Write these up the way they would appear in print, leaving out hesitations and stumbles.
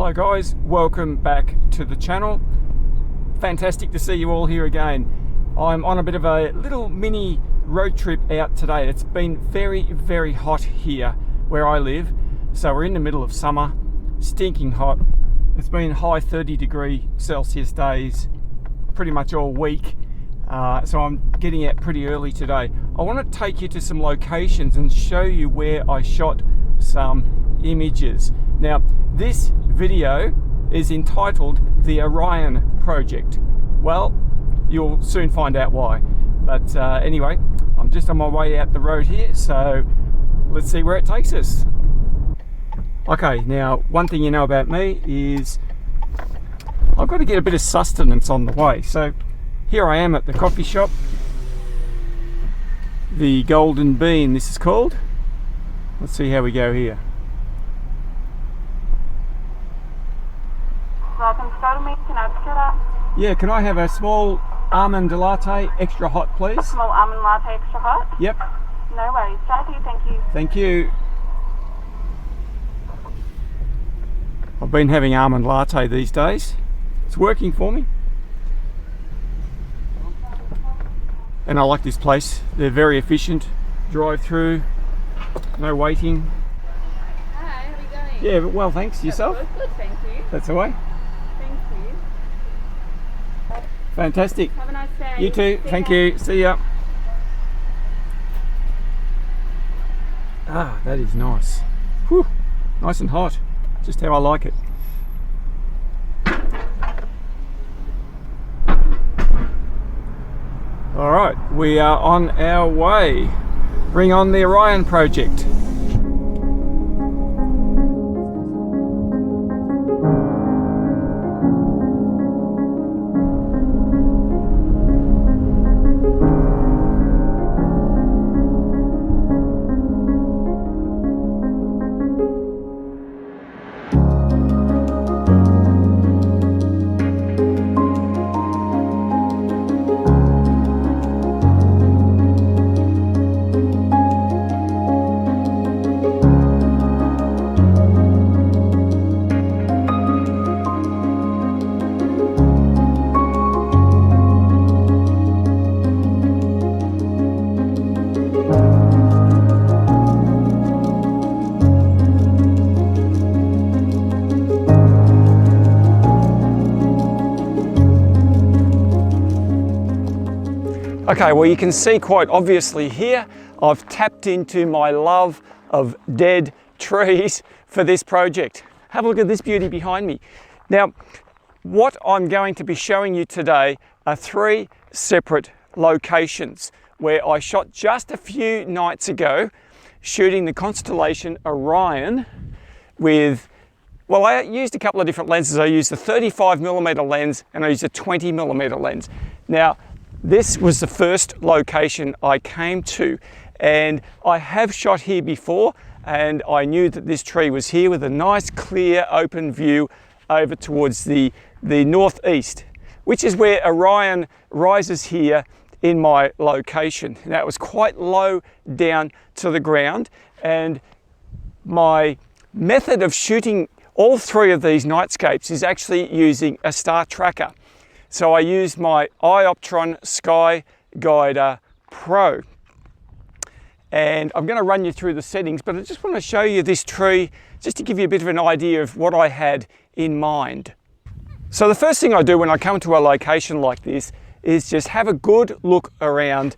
Hello guys, welcome back to the channel. Fantastic to see you all here again. I'm on a bit of a little mini road trip out today. It's been very hot here where I live. So we're in the middle of summer, stinking hot. It's been high 30°C days pretty much all week. So I'm getting out pretty early today. I want to take you to some locations and show you where I shot some images. Now, this video is entitled the Orion Project. Well, you'll soon find out why. But anyway, I'm just on my way out the road here, so let's see where it takes us. Okay, now one thing you know about me is I've got to get a bit of sustenance on the way. So here I am at the coffee shop. The Golden Bean, this is called. Let's see how we go here. Yeah, can I have a small almond latte, extra hot, please? A small almond latte, extra hot? Yep. No worries. Thank you. Thank you. I've been having almond latte these days. It's working for me. And I like this place. They're very efficient. Drive through, no waiting. Hi, how are you going? Yeah, well, thanks. Yourself? Good, thank you. That's the way. Thank you. Fantastic. Have a nice day. You too. Thank you. See ya. Ah, that is nice. Whew. Nice and hot. Just how I like it. All right, we are on our way. Bring on the Orion Project. Okay, well, you can see quite obviously here, I've tapped into my love of dead trees for this project. Have a look at this beauty behind me. Now, what I'm going to be showing you today are three separate locations where I shot just a few nights ago, shooting the constellation Orion with, well, I used a couple of different lenses. I used a 35mm lens and I used a 20mm lens. Now, this was the first location I came to, and I have shot here before, and I knew that this tree was here with a nice clear open view over towards the northeast, which is where Orion rises here in my location. Now, it was quite low down to the ground, and my method of shooting all three of these nightscapes is actually using a star tracker. So I used my ioptron Sky Guider Pro. And I'm going to run you through the settings, but I just want to show you this tree just to give you a bit of an idea of what I had in mind. So the first thing I do when I come to a location like this is just have a good look around.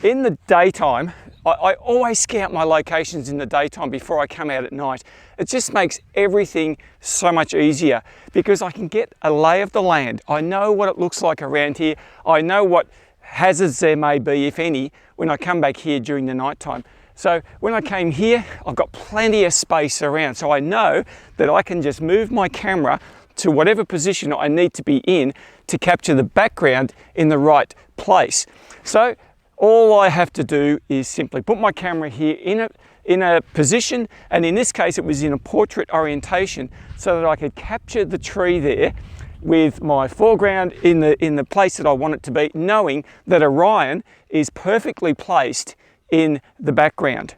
In the daytime, I always scout my locations in the daytime before I come out at night. It just makes everything so much easier because I can get a lay of the land. I know what it looks like around here. I know what hazards there may be, if any, when I come back here during the nighttime. So when I came here, I've got plenty of space around. So I know that I can just move my camera to whatever position I need to be in to capture the background in the right place. So all I have to do is simply put my camera here in a position, and in this case it was in a portrait orientation, so that I could capture the tree there with my foreground in the place that I want it to be, knowing that Orion is perfectly placed in the background.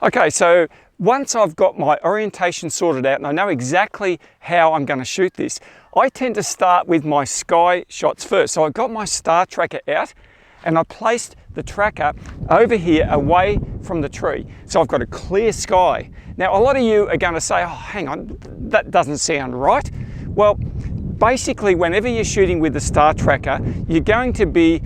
Okay, so once I've got my orientation sorted out and I know exactly how I'm going to shoot this, I tend to start with my sky shots first. So I've got my star tracker out and I placed the tracker over here away from the tree. So I've got a clear sky. Now, a lot of you are going to say, oh, hang on, that doesn't sound right. Well, basically, whenever you're shooting with the star tracker, you're going to be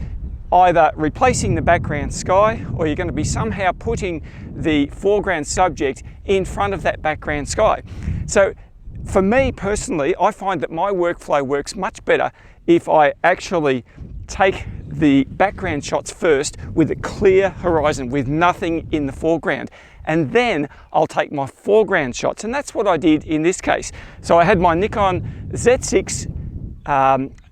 either replacing the background sky or you're going to be somehow putting the foreground subject in front of that background sky. So for me personally, I find that my workflow works much better if I actually take the background shots first with a clear horizon with nothing in the foreground, and then I'll take my foreground shots, and that's what I did in this case. So I had my Nikon Z6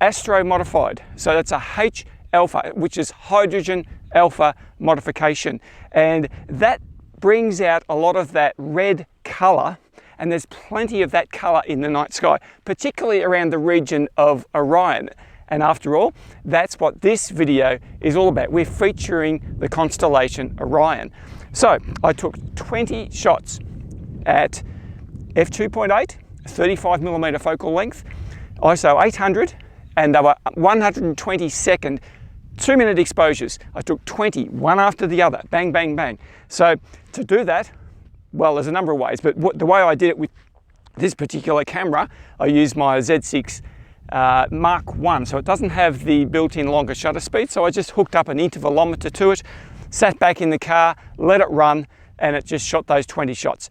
Astro modified, so that's a H alpha, which is hydrogen alpha modification, and that brings out a lot of that red color, and there's plenty of that color in the night sky, particularly around the region of Orion. And after all, that's what this video is all about. We're featuring the constellation Orion. So I took 20 shots at f2.8, 35mm focal length, ISO 800, and they were 120-second 2-minute exposures. I took 20, one after the other, bang, bang, bang. So to do that, well, there's a number of ways, but the way I did it with this particular camera, I used my Z6 Mark 1, so it doesn't have the built-in longer shutter speed, so I just hooked up an intervalometer to it, sat back in the car, let it run, and it just shot those 20 shots.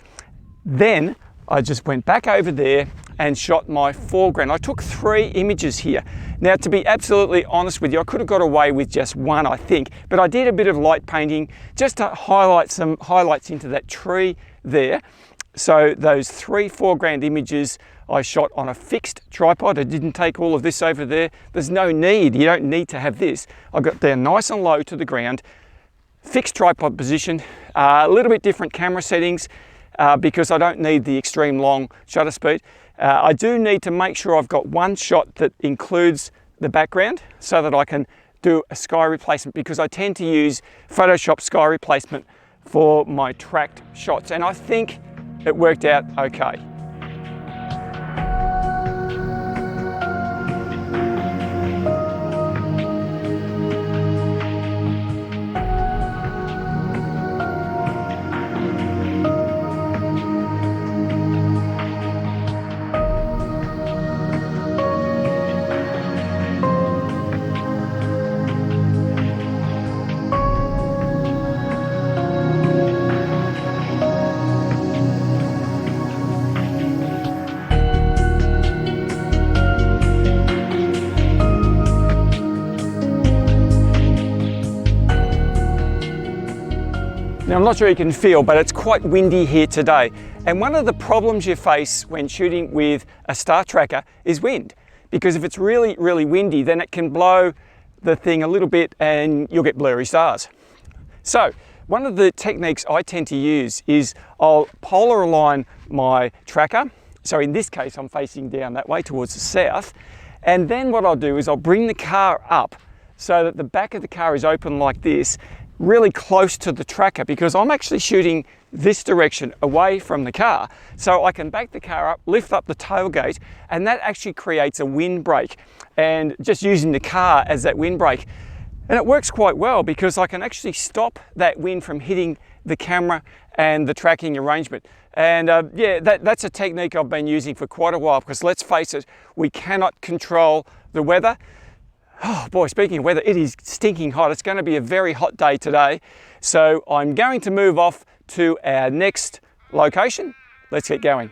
Then I just went back over there and shot my foreground. I took 3 images here. Now, to be absolutely honest with you, I could have got away with just one, I think, but I did a bit of light painting just to highlight some highlights into that tree there. So those 3 foreground images I shot on a fixed tripod. I didn't take all of this over there. There's no need, you don't need to have this. I got there nice and low to the ground, fixed tripod position, a little bit different camera settings because I don't need the extreme long shutter speed. I do need to make sure I've got one shot that includes the background so that I can do a sky replacement, because I tend to use Photoshop sky replacement for my tracked shots, and I think it worked out okay. Now, I'm not sure you can feel, but it's quite windy here today. And one of the problems you face when shooting with a star tracker is wind. Because if it's really, really windy, then it can blow the thing a little bit and you'll get blurry stars. So one of the techniques I tend to use is I'll polar align my tracker. So in this case, I'm facing down that way towards the south. And then what I'll do is I'll bring the car up so that the back of the car is open like this, really close to the tracker, because I'm actually shooting this direction away from the car. So I can back the car up, lift up the tailgate, and that actually creates a windbreak, and just using the car as that windbreak. And it works quite well because I can actually stop that wind from hitting the camera and the tracking arrangement. And yeah, that's a technique I've been using for quite a while, because let's face it, we cannot control the weather. Oh boy, speaking of weather, it is stinking hot. It's going to be a very hot day today. So I'm going to move off to our next location. Let's get going.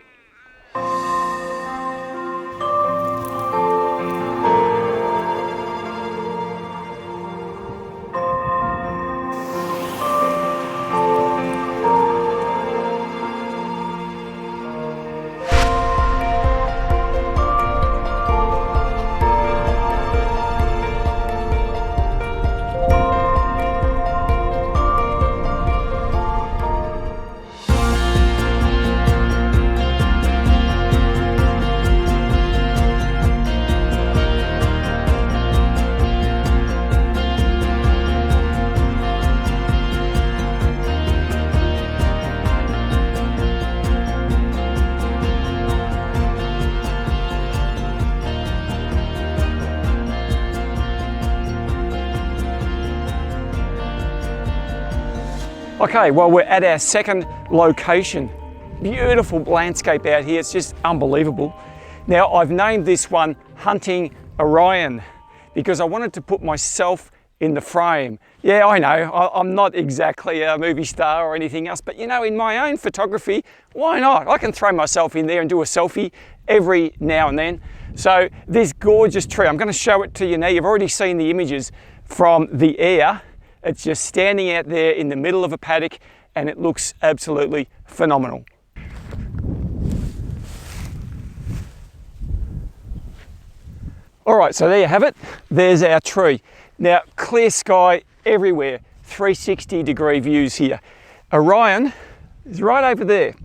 Okay, well, we're at our second location. Beautiful landscape out here, it's just unbelievable. Now, I've named this one Hunting Orion because I wanted to put myself in the frame. Yeah, I know, I'm not exactly a movie star or anything else, but you know, in my own photography, why not? I can throw myself in there and do a selfie every now and then. So this gorgeous tree, I'm going to show it to you now. You've already seen the images from the air. It's just standing out there in the middle of a paddock and it looks absolutely phenomenal. All right, so there you have it. There's our tree. Now, clear sky everywhere, 360-degree views here. Orion is right over there.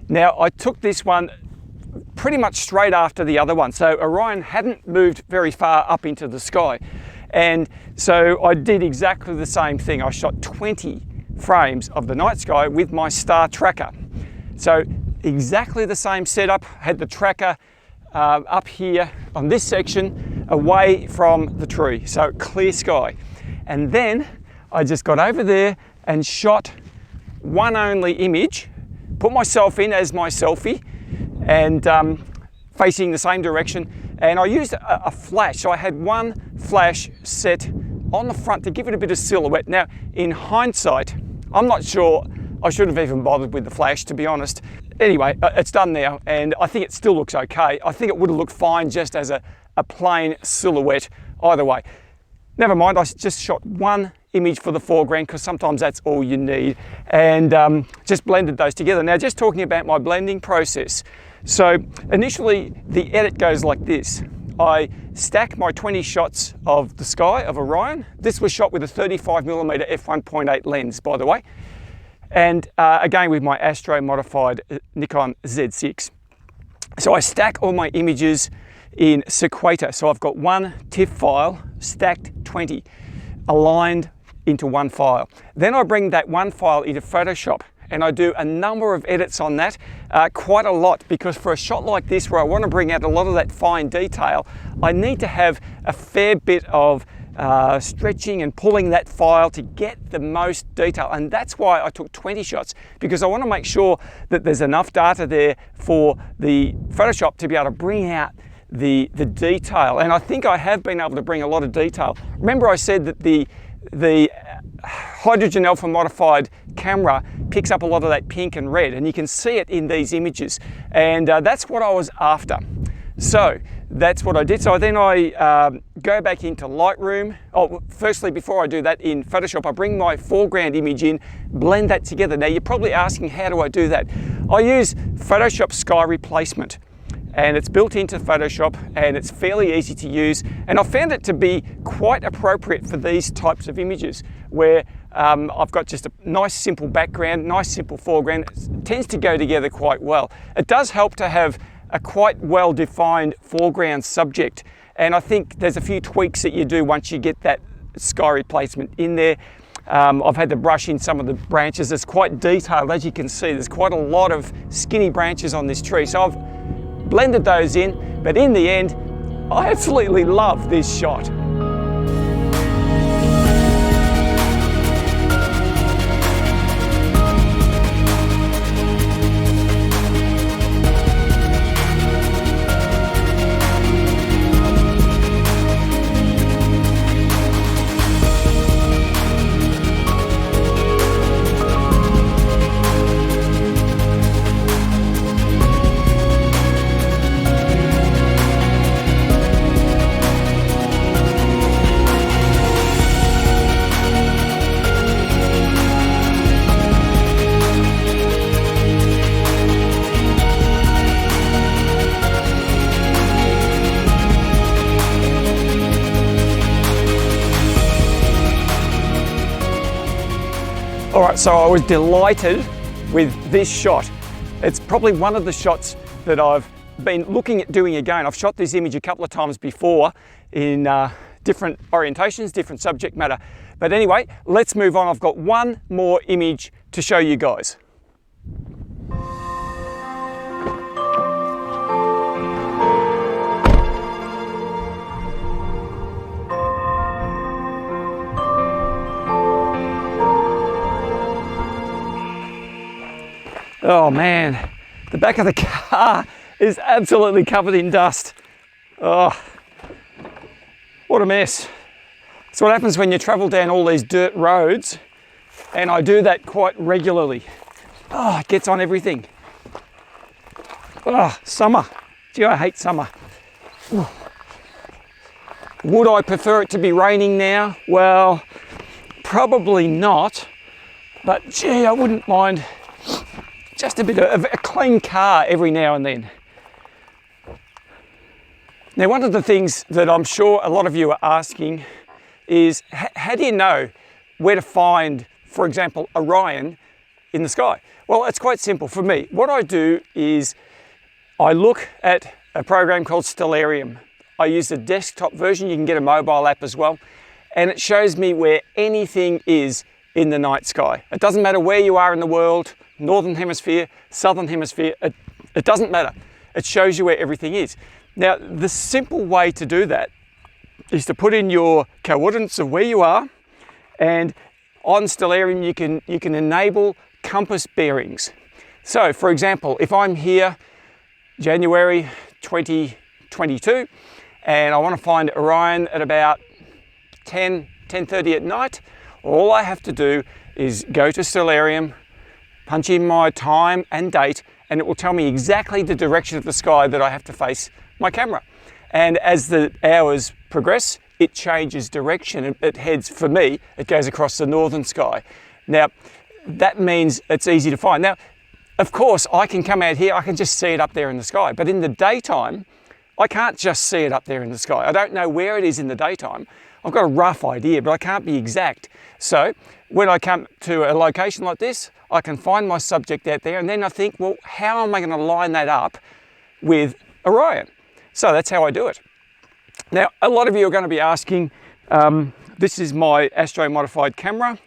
Now, I took this one pretty much straight after the other one. So Orion hadn't moved very far up into the sky. And so I did exactly the same thing. I shot 20 frames of the night sky with my star tracker. So exactly the same setup, had the tracker up here on this section away from the tree, so clear sky. And then I just got over there and shot one only image, put myself in as my selfie and facing the same direction, and I used a flash. So I had one flash set on the front to give it a bit of silhouette. Now, in hindsight, I'm not sure I should have even bothered with the flash, to be honest. Anyway, it's done now, and I think it still looks okay. I think it would have looked fine just as a plain silhouette either way. Never mind, I just shot one image for the foreground because sometimes that's all you need, and just blended those together. Now, just talking about my blending process. So initially, the edit goes like this. I stack my 20 shots of the sky of Orion. This was shot with a 35mm f1.8 lens, by the way. And again with my Astro modified Nikon Z6. So I stack all my images in sequator. So I've got one TIFF file, stacked 20, aligned into one file. Then I bring that one file into Photoshop and I do a number of edits on that, quite a lot, because for a shot like this where I want to bring out a lot of that fine detail, I need to have a fair bit of stretching and pulling that file to get the most detail. And that's why I took 20 shots, because I want to make sure that there's enough data there for the Photoshop to be able to bring out the detail. And I think I have been able to bring a lot of detail. Remember I said that the hydrogen alpha modified camera picks up a lot of that pink and red, and you can see it in these images. And that's what I was after. So that's what I did. So then I go back into Lightroom. Oh, firstly, before I do that in Photoshop, I bring my foreground image in, blend that together. Now you're probably asking, how do I do that? I use Photoshop Sky Replacement, and it's built into Photoshop and it's fairly easy to use. And I found it to be quite appropriate for these types of images where I've got just a nice simple background, nice simple foreground. It tends to go together quite well. It does help to have a quite well-defined foreground subject, and I think there's a few tweaks that you do once you get that sky replacement in there. I've had to brush in some of the branches. It's quite detailed, as you can see. There's quite a lot of skinny branches on this tree, so I've blended those in, but in the end, I absolutely love this shot. All right, so I was delighted with this shot. It's probably one of the shots that I've been looking at doing again. I've shot this image a couple of times before in different orientations, different subject matter. But anyway, let's move on. I've got one more image to show you guys. Oh man, the back of the car is absolutely covered in dust. Oh, what a mess. That's what happens when you travel down all these dirt roads, and I do that quite regularly. Oh, it gets on everything. Oh, summer. Gee, I hate summer. Ooh. Would I prefer it to be raining now? Well, probably not, but gee, I wouldn't mind just a bit of a clean car every now and then. Now, one of the things that I'm sure a lot of you are asking is, how do you know where to find, for example, Orion in the sky? Well, it's quite simple for me. What I do is I look at a program called Stellarium. I use the desktop version. You can get a mobile app as well. And it shows me where anything is in the night sky. It doesn't matter where you are in the world, northern hemisphere, southern hemisphere, it doesn't matter. It shows you where everything is. Now, the simple way to do that is to put in your coordinates of where you are, and on Stellarium you can enable compass bearings. So, for example, if I'm here January 2022 and I want to find Orion at about 10:30 at night, all I have to do is go to Stellarium, punch in my time and date, and it will tell me exactly the direction of the sky that I have to face my camera. And as the hours progress, it changes direction. It heads, for me, it goes across the northern sky. Now, that means it's easy to find. Now, of course, I can come out here, I can just see it up there in the sky, but in the daytime, I can't just see it up there in the sky. I don't know where it is in the daytime. I've got a rough idea, but I can't be exact. So when I come to a location like this, I can find my subject out there, and then I think, well, how am I going to line that up with Orion? So that's how I do it. Now, a lot of you are going to be asking, this is my Astro modified camera.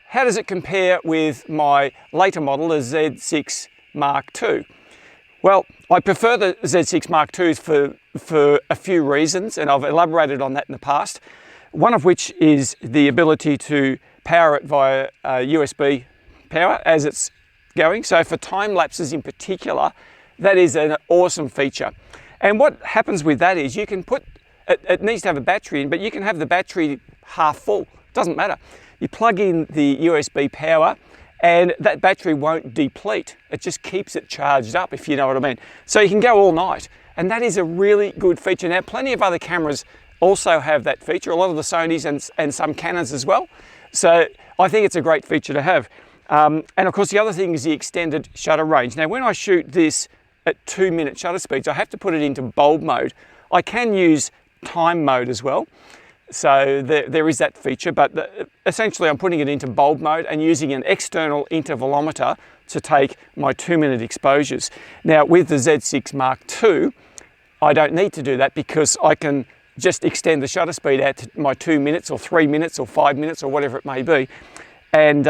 How does it compare with my later model, the Z6 Mark II? Well, I prefer the Z6 Mark IIs for a few reasons, and I've elaborated on that in the past. One of which is the ability to power it via USB power as it's going. So for time lapses in particular, that is an awesome feature. And what happens with that is you can put, it needs to have a battery in, but you can have the battery half full, doesn't matter. You plug in the USB power and that battery won't deplete. It just keeps it charged up, if you know what I mean. So you can go all night, and that is a really good feature. Now, plenty of other cameras also have that feature, a lot of the Sonys and some Canons as well. So I think it's a great feature to have. And of course, the other thing is the extended shutter range. Now, when I shoot this at 2-minute shutter speeds, I have to put it into bulb mode. I can use time mode as well. So there is that feature, but essentially I'm putting it into bulb mode and using an external intervalometer to take my 2-minute exposures. Now, with the Z6 Mark II, I don't need to do that because I can just extend the shutter speed out to my 2 minutes or 3 minutes or 5 minutes or whatever it may be, and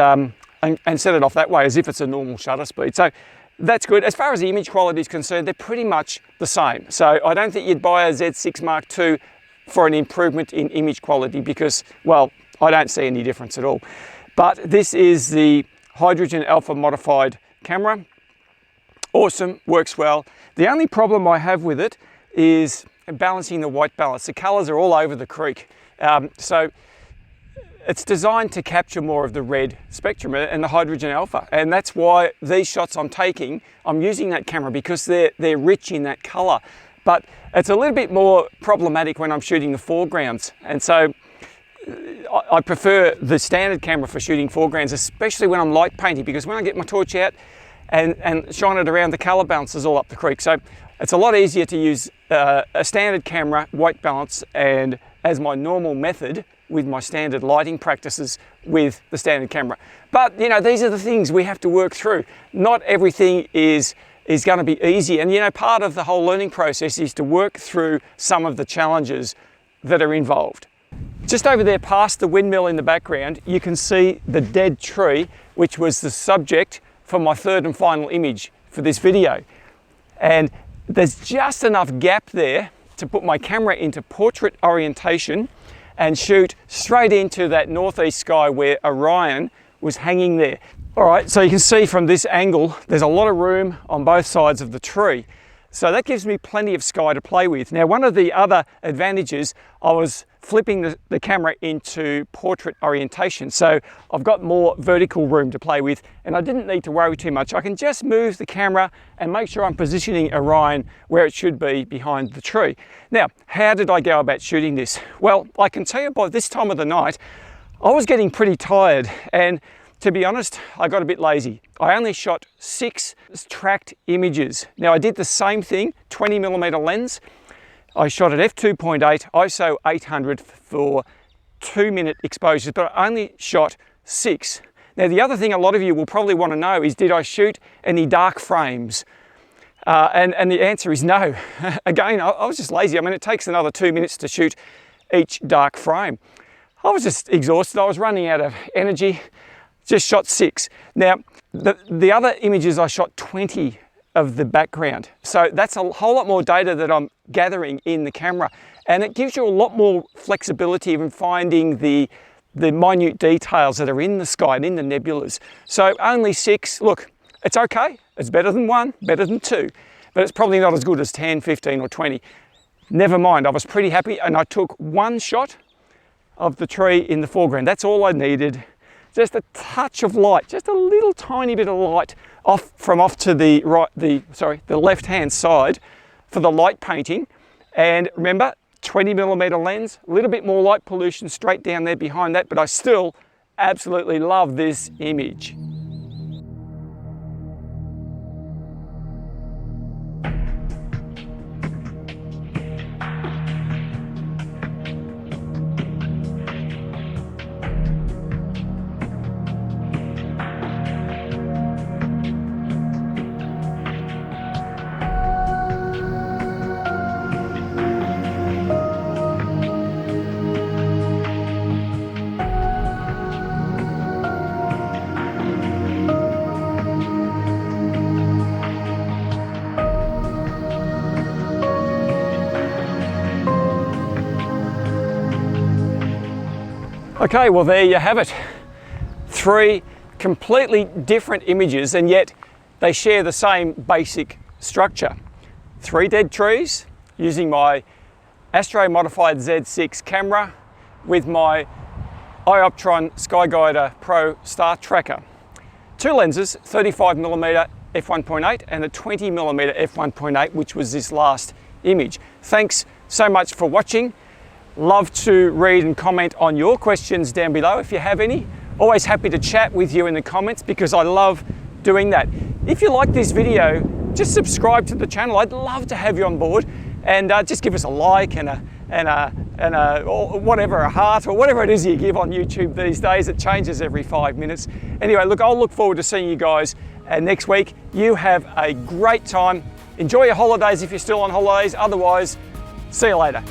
set it off that way as if it's a normal shutter speed. So that's good. As far as the image quality is concerned, they're pretty much the same. So I don't think you'd buy a Z6 Mark II for an improvement in image quality because, well, I don't see any difference at all. But this is the hydrogen alpha modified camera. Awesome, works well. The only problem I have with it is balancing the white balance. The colors are all over the creek. So it's designed to capture more of the red spectrum and the hydrogen alpha. And that's why these shots I'm taking, I'm using that camera because they're rich in that color. But it's a little bit more problematic when I'm shooting the foregrounds. And so I prefer the standard camera for shooting foregrounds, especially when I'm light painting, because when I get my torch out and shine it around, the color bounces all up the creek. So it's a lot easier to use a standard camera, white balance, and as my normal method with my standard lighting practices with the standard camera. But you know, these are the things we have to work through. Not everything is going to be easy. And you know, part of the whole learning process is to work through some of the challenges that are involved. Just over there past the windmill in the background, you can see the dead tree, which was the subject for my third and final image for this video. And there's just enough gap there to put my camera into portrait orientation and shoot straight into that northeast sky where Orion was hanging there. All right, so you can see from this angle, there's a lot of room on both sides of the tree. So that gives me plenty of sky to play with. Now, one of the other advantages, I was flipping the camera into portrait orientation. So I've got more vertical room to play with, and I didn't need to worry too much. I can just move the camera and make sure I'm positioning Orion where it should be behind the tree. Now, how did I go about shooting this? Well, I can tell you by this time of the night, I was getting pretty tired, and to be honest, I got a bit lazy. I only shot 6 tracked images. Now, I did the same thing, 20mm lens. I shot at f2.8, ISO 800 for 2-minute exposures, but I only shot 6. Now, the other thing a lot of you will probably want to know is, did I shoot any dark frames? And the answer is no. Again, I was just lazy. I mean, it takes another 2 minutes to shoot each dark frame. I was just exhausted. I was running out of energy. Just shot 6. Now, the other images I shot 20 of the background. So that's a whole lot more data that I'm gathering in the camera. And it gives you a lot more flexibility in finding the minute details that are in the sky and in the nebulas. So only 6, look, it's okay. It's better than 1, better than 2, but it's probably not as good as 10, 15 or 20. Never mind, I was pretty happy, and I took 1 shot of the tree in the foreground. That's all I needed. Just a touch of light, just a little tiny bit of light off to the right, the left-hand side for the light painting. And remember, 20mm lens, a little bit more light pollution straight down there behind that, but I still absolutely love this image. Okay, well there you have it. 3 completely different images, and yet they share the same basic structure. 3 dead trees using my Astro modified Z6 camera with my ioptron Skyguider Pro Star Tracker. 2 lenses, 35mm f1.8 and a 20mm f1.8, which was this last image. Thanks so much for watching. Love to read and comment on your questions down below if you have any. Always happy to chat with you in the comments because I love doing that. If you like this video, just subscribe to the channel. I'd love to have you on board, and just give us a like and or whatever, a heart or whatever it is you give on YouTube these days. It changes every 5 minutes. Anyway, look, I'll look forward to seeing you guys next week. You have a great time. Enjoy your holidays if you're still on holidays. Otherwise, see you later.